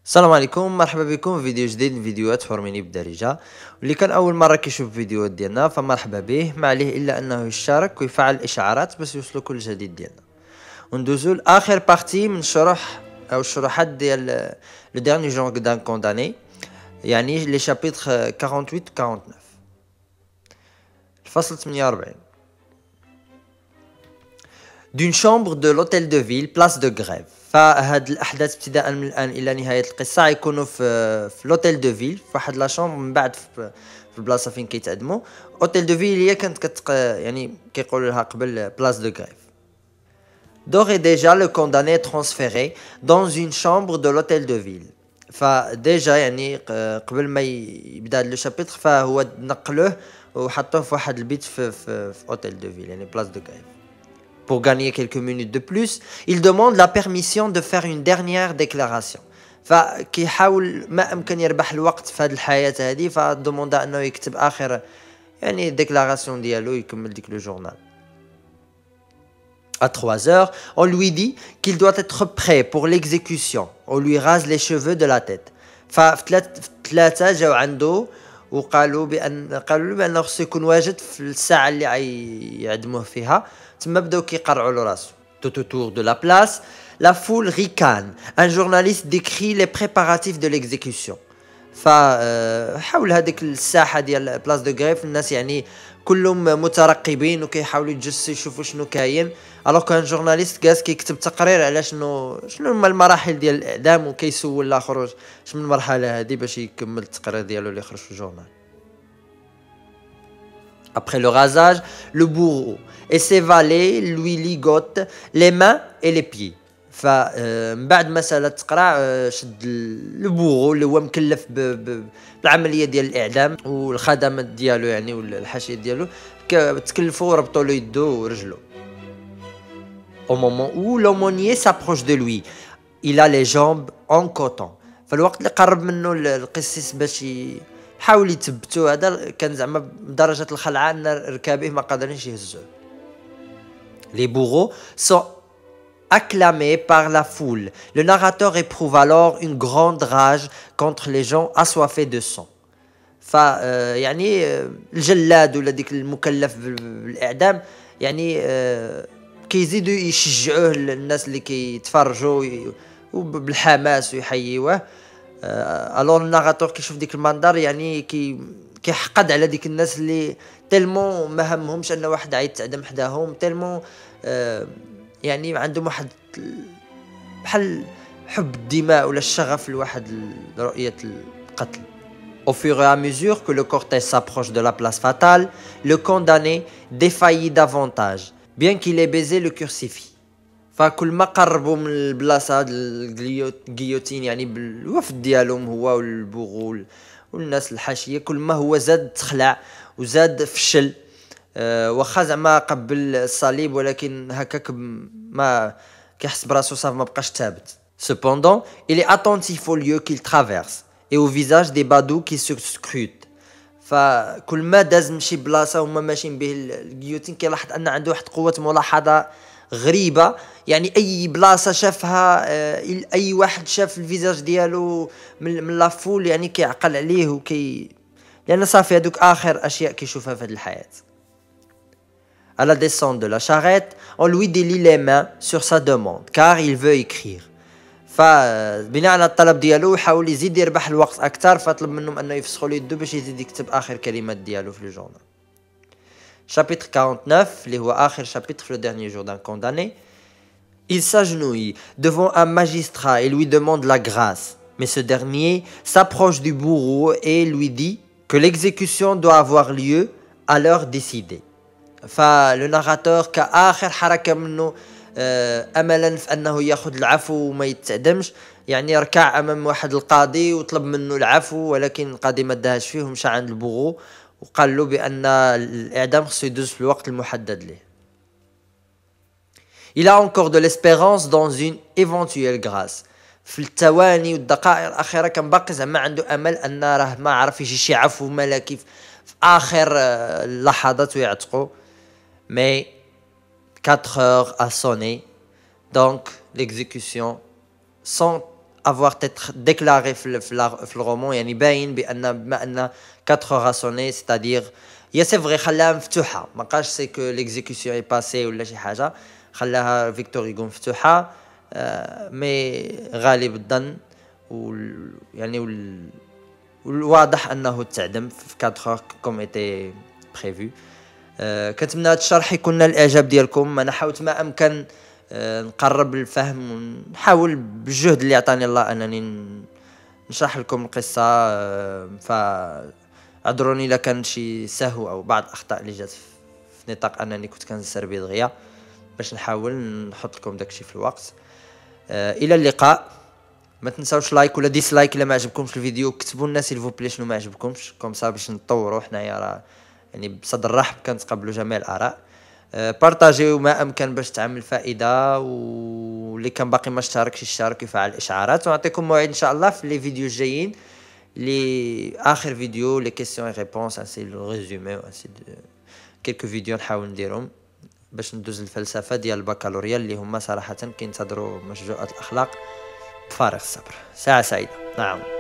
السلام عليكم، مرحبا بكم في فيديو جديد من فيديوهات حرميني بالدارجة. واللي كان اول مره كيشوف الفيديوهات ديالنا فمرحبا به، ما عليه الا انه يشترك ويفعل الاشعارات باش يوصلو كل جديد ديالنا. وندوزو لاخر بارتي من شرح او الشروحات ديال لو ديرني جون دان كونداني، يعني لي شابيتر 48 و 49. الفصل 48. d'une chambre de l'hôtel de ville place de grève. فهاد الاحداث ابتداء من الان الى نهايه القصه يكونوا في لوتيل دو فيل، في واحد لا شومبر من بعد في البلاصه فين كيتعدموا. اوتيل دو فيل هي كانت يعني كيقولوا لها قبل بلاص دو غريف. D'ores et déjà le condamné est transféré dans une chambre de l'hôtel de ville. فديجا يعني قبل ما يبدا لو شابيتر فهو نقلوه وحطوه في واحد البيت في اوتيل دو فيل، يعني بلاص دو غريف. Pour gagner quelques minutes de plus, il demande la permission de faire une dernière déclaration. فكيحاول ما امكن يربح الوقت في هذه الحياه هذه، فدوموندا انه يكتب اخر يعني ديكلاراسيون ديالو يكمل ديك لو جورنال. À 3 heures, on lui dit qu'il doit être prêt pour l'exécution. On lui rase les cheveux de la tête. ففي ثلاثة جاو عنده وقالوا قالوا له بانه خصو يكون واجد في الساعه اللي يعدموه فيها. تما بداو كيقرعوا له راسو. Tout autour de la place, la foule ricane. Un journaliste décrit les préparatifs de l'exécution. فحول هذيك الساحه ديال بلاص دو غريف الناس يعني كلهم مترقبين وكيحاولوا يتجسسوا يشوفوا شنو كاين. الوغ كان جورناليست جالس كيكتب تقرير على شنو هما المراحل ديال الاعدام، وكيسول الاخر شنو من المرحله هذه باش يكمل التقرير ديالو اللي خرج في الجورنال. Après le rasage, le bourreau et ses valets lui ligotent les mains et les pieds. فمن بعد مسألة تقرع شد البوغو اللي هو مكلف بالعملية ديال الإعدام والخدمات ديالو يعني والحاشية ديالو تكلفوا وربطوا له يدو ورجلو. Au moment où l'aumônier s'approche de lui, il a les jambes en coton. فالوقت اللي قرب منه القسيس باش حاول يثبتو، هذا كان زعما بدرجة الخلعة ان ركابيه ما قادرينش يهزوه. Les bourreaux sont acclamé par la foule. Le narrateur éprouve alors une grande rage contre les gens assoiffés de sang. يعني الجلاد ولا ديك المكلف بالاعدام يعني كيزيدوا يشجعوه الناس اللي كيتفرجوا وبالحماس ويحيوه. الور الناراتور كيشوف ديك المنظر يعني كيحقد على ديك الناس اللي تلمون ما همهمش ان واحد عيتعدم حداهم، تلمون يعني عندهم واحد بحال حب الدماء ولا الشغف لواحد رؤية القتل. Au fur et à mesure que le cortège s'approche de la place fatale, le condamné défaillit davantage, bien qu'il ait baisé le crucifix. فكل ما قربوا من البلاصة الجيوتين يعني بالوفد ديالهم هو والبوغو والناس الحاشية، كل ما هو زاد تخلع وزاد فشل. واخا زعما قبل الصليب ولكن هكاك ما كيحس براسو صافي ما بقاش ثابت. Cependant, il est attentif au lieu qu'il traverse et au visage des badauds qui se scrutent. فكل ما داز من شي بلاصه وهما ماشيين به الجيوتين كيلاحظ ان عنده واحد قوه ملاحظه غريبه، يعني اي بلاصه شافها اي واحد شاف الفيزاج ديالو من لافول يعني كيعقل عليه لان صافي هذوك اخر اشياء كيشوفها في هذه الحياه. À la descente de la charrette, on lui délie les mains sur sa demande car il veut écrire. فبناء على الطلب ديالو يحاول يزيد يربح الوقت اكثر، فطلب منهم انه يفسخوا له يدو باش يزيد يكتب اخر كلمات ديالو في الجورنال. Chapitre 49 اللي هو اخر chapitre في le dernier jour d'un condamné. Il s'agenouille devant un magistrat et lui demande la grâce, mais ce dernier s'approche du bourreau et lui dit que l'exécution doit avoir lieu à l'heure décidée. فلو ناراتور كآخر حركة منه املا في انه ياخذ العفو وما يتعدمش، يعني ركع امام واحد القاضي وطلب منه العفو، ولكن القاضي ما داهش فيه ومشى عند البوغو وقال له بان الاعدام خصو يدوز في الوقت المحدد له. Il a encore de l'espérance dans une éventuelle grâce. في الثواني والدقائق الاخيره كان باقي زعما عنده امل ان راه ما عرف يجي شي عفو ملكي في اخر اللحظات ويعتقوا. Mais 4 heures a sonné, donc l'exécution افوار تيتر ديكلاري في الرومون، يعني باين بان بما ان 4 سوني ستادير هي سي فغي خلاها مفتوحه، ما قالش سي كو ليكزيكسيون اي باسي ولا شي حاجه، خلاها فيكتور هيغو مفتوحه. مي غالب الظن يعني والواضح انه تعدم في 4 كوم ايتي بريفو. كنتمنى هذا الشرح يكون نال الاعجاب ديالكم. انا حاولت ما امكن نقرب الفهم، ونحاول بالجهد اللي عطاني الله انني نشرح لكم القصه. فاعذروني اذا كان شي سهو او بعض الاخطاء اللي جات في نطاق انني كنت كنسربي دغيا باش نحاول نحط لكم داكشي في الوقت. الى اللقاء. ما تنساوش لايك ولا ديسلايك الا ما عجبكمش الفيديو، كتبوا لنا سيل فو بلي شنو ما عجبكمش، كوم سا باش نطوروا حنايا. راه يعني بصدر رحب كنتقبلوا جميع الاراء. بارطاجيو ما امكن باش تعمل فائده، واللي كان باقي ما اشتركش يشترك ويفعل الاشعارات. ونعطيكم موعد ان شاء الله في لي فيديو الجايين، لي اخر فيديو لي كيسيون اي ريبونس انسي لو ريزومي وانسي كيلكو فيديو نحاول نديرهم باش ندوز الفلسفه ديال البكالوريا اللي هما صراحه كينتظروا مشجوعات الاخلاق بفارغ الصبر. ساعه سعيده. نعم.